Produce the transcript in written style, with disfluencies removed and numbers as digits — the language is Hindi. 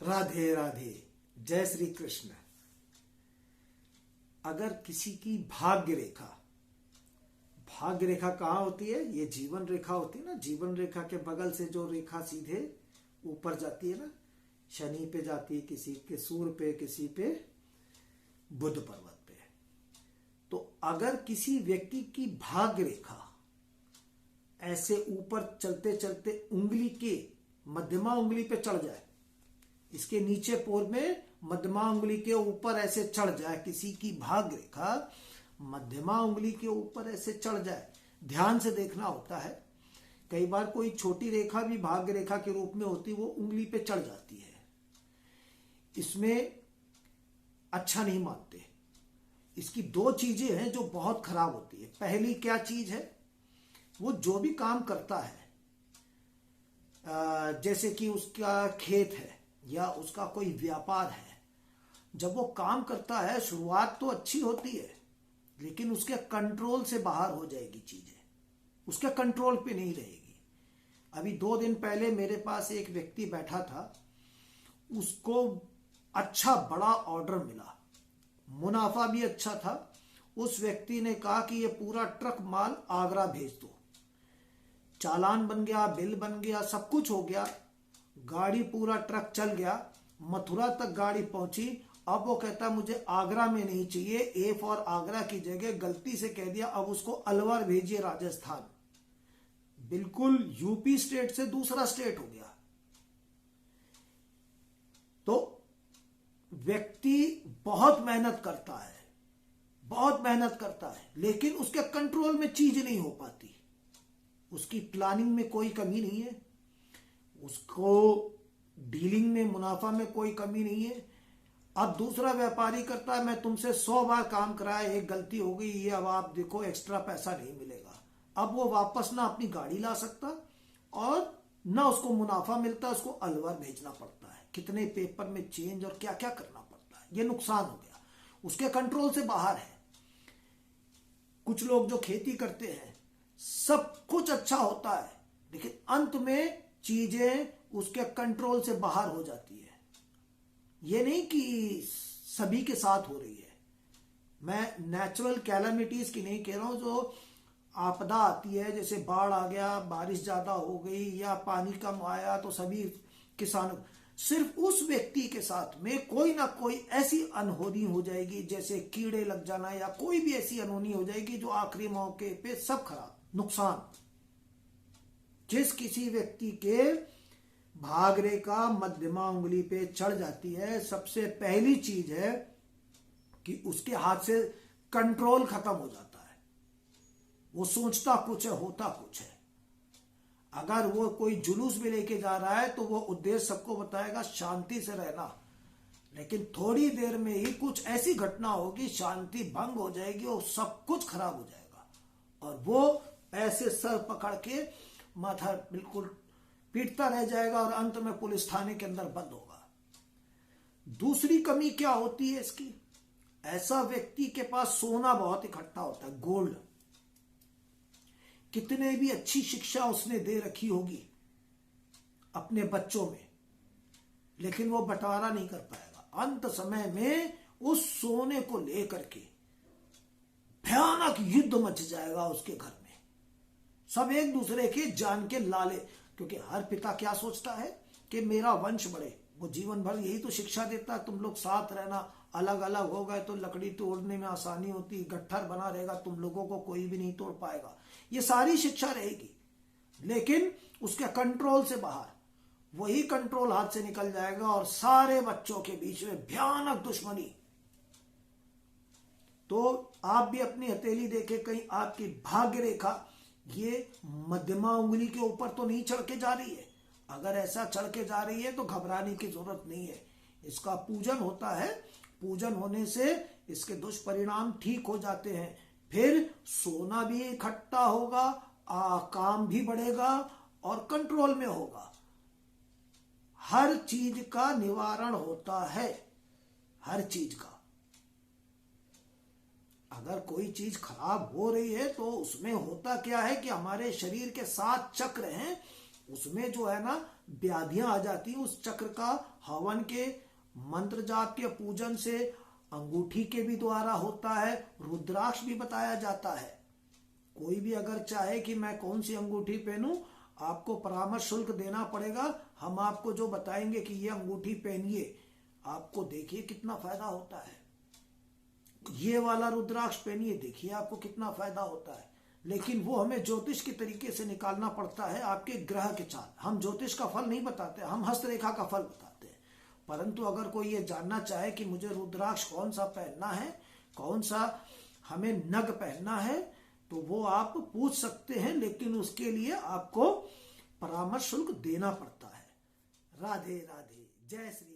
राधे राधे। जय श्री कृष्ण। अगर किसी की भाग्य रेखा कहाँ होती है? ये जीवन रेखा होती है ना। जीवन रेखा के बगल से जो रेखा सीधे ऊपर जाती है ना, शनि पे जाती है, किसी के सूर्य पे, किसी पे बुध पर्वत पे। तो अगर किसी व्यक्ति की भाग्य रेखा ऐसे ऊपर चलते चलते उंगली के मध्यमा उंगली पे चढ़ जाए, इसके नीचे पोर में मध्यमा उंगली के ऊपर ऐसे चढ़ जाए, किसी की भाग्य रेखा मध्यमा उंगली के ऊपर ऐसे चढ़ जाए, ध्यान से देखना होता है। कई बार कोई छोटी रेखा भी भाग्य रेखा के रूप में होती, वो उंगली पे चढ़ जाती है। इसमें अच्छा नहीं मानते। इसकी दो चीजें हैं जो बहुत खराब होती है। पहली क्या चीज है? वो जो भी काम करता है, जैसे कि उसका खेत है या उसका कोई व्यापार है, जब वो काम करता है शुरुआत तो अच्छी होती है, लेकिन उसके कंट्रोल से बाहर हो जाएगी चीजें, उसके कंट्रोल पे नहीं रहेगी। अभी 2 दिन पहले मेरे पास एक व्यक्ति बैठा था, उसको अच्छा बड़ा ऑर्डर मिला, मुनाफा भी अच्छा था। उस व्यक्ति ने कहा कि ये पूरा ट्रक माल आगरा भेज दो। चालान बन गया, बिल बन गया, सब कुछ हो गया, गाड़ी पूरा ट्रक चल गया, मथुरा तक गाड़ी पहुंची। अब वो कहता मुझे आगरा में नहीं चाहिए, ए फॉर आगरा की जगह गलती से कह दिया, अब उसको अलवर भेजिए राजस्थान। बिल्कुल यूपी स्टेट से दूसरा स्टेट हो गया। तो व्यक्ति बहुत मेहनत करता है, लेकिन उसके कंट्रोल में चीज नहीं हो पाती। उसकी प्लानिंग में कोई कमी नहीं है, उसको डीलिंग में मुनाफा में कोई कमी नहीं है। अब दूसरा व्यापारी करता है, मैं तुमसे 100 बार काम कराया, एक गलती हो गई, ये अब आप देखो एक्स्ट्रा पैसा नहीं मिलेगा। अब वो वापस ना अपनी गाड़ी ला सकता और ना उसको मुनाफा मिलता, उसको अलवर भेजना पड़ता है, कितने पेपर में चेंज और क्या क्या करना पड़ता है। ये नुकसान हो गया, उसके कंट्रोल से बाहर है। कुछ लोग जो खेती करते हैं, सब कुछ अच्छा होता है, लेकिन अंत में चीजें उसके कंट्रोल से बाहर हो जाती है। ये नहीं कि सभी के साथ हो रही है। मैं नेचुरल कैलामिटीज की नहीं कह रहा हूं, जो आपदा आती है, जैसे बाढ़ आ गया, बारिश ज्यादा हो गई या पानी कम आया, तो सभी किसानों, सिर्फ उस व्यक्ति के साथ में कोई ना कोई ऐसी अनहोनी हो जाएगी, जैसे कीड़े लग जाना या कोई भी ऐसी अनहोनी हो जाएगी, जो आखिरी मौके पे सब खराब, नुकसान। जिस किसी व्यक्ति के भाग रेखा मध्यमा उंगली पे चढ़ जाती है, सबसे पहली चीज है कि उसके हाथ से कंट्रोल खत्म हो जाता है। वो सोचता कुछ है, होता कुछ है। अगर वो कोई जुलूस में लेके जा रहा है तो वो उद्देश्य सबको बताएगा शांति से रहना, लेकिन थोड़ी देर में ही कुछ ऐसी घटना होगी, शांति भंग हो जाएगी और सब कुछ खराब हो जाएगा, और वो ऐसे सर पकड़ के माथा बिल्कुल पीटता रह जाएगा और अंत में पुलिस थाने के अंदर बंद होगा। दूसरी कमी क्या होती है इसकी? ऐसा व्यक्ति के पास सोना बहुत इकट्ठा होता है, गोल्ड। कितने भी अच्छी शिक्षा उसने दे रखी होगी अपने बच्चों में, लेकिन वो बंटवारा नहीं कर पाएगा। अंत समय में उस सोने को लेकर के भयानक युद्ध मच जाएगा उसके घर में। सब एक दूसरे के जान के लाले, क्योंकि हर पिता क्या सोचता है कि मेरा वंश बढ़े। वो जीवन भर यही तो शिक्षा देता है, तुम लोग साथ रहना, अलग अलग हो गए तो लकड़ी तोड़ने में आसानी होती, गट्ठर बना रहेगा, तुम लोगों को कोई भी नहीं तोड़ पाएगा। ये सारी शिक्षा रहेगी, लेकिन उसके कंट्रोल से बाहर, वही कंट्रोल हाथ से निकल जाएगा और सारे बच्चों के बीच में भयानक दुश्मनी। तो आप भी अपनी हथेली देखे, कहीं आपकी भाग्य रेखा ये मध्यमा उंगली के ऊपर तो नहीं चढ़ के जा रही है। अगर ऐसा चढ़ के जा रही है तो घबराने की जरूरत नहीं है। इसका पूजन होता है, पूजन होने से इसके दुष्परिणाम ठीक हो जाते हैं। फिर सोना भी इकट्ठा होगा, काम भी बढ़ेगा और कंट्रोल में होगा। हर चीज का निवारण होता है, हर चीज का। अगर कोई चीज खराब हो रही है तो उसमें होता क्या है कि हमारे शरीर के 7 चक्र हैं, उसमें जो है ना व्याधियां आ जाती हैं। उस चक्र का हवन के मंत्र जाप के पूजन से, अंगूठी के भी द्वारा होता है, रुद्राक्ष भी बताया जाता है। कोई भी अगर चाहे कि मैं कौन सी अंगूठी पहनूं, आपको परामर्श शुल्क देना पड़ेगा। हम आपको जो बताएंगे कि ये अंगूठी पहनिए, आपको देखिए कितना फायदा होता है। ये वाला रुद्राक्ष पहनिए, देखिए आपको कितना फायदा होता है। लेकिन वो हमें ज्योतिष के तरीके से निकालना पड़ता है, आपके ग्रह के चाल। हम ज्योतिष का फल नहीं बताते, हम हस्तरेखा का फल बताते हैं। परंतु अगर कोई ये जानना चाहे कि मुझे रुद्राक्ष कौन सा पहनना है, कौन सा हमें नग पहनना है, तो वो आप पूछ सकते हैं, लेकिन उसके लिए आपको परामर्श शुल्क देना पड़ता है। राधे राधे, जय श्री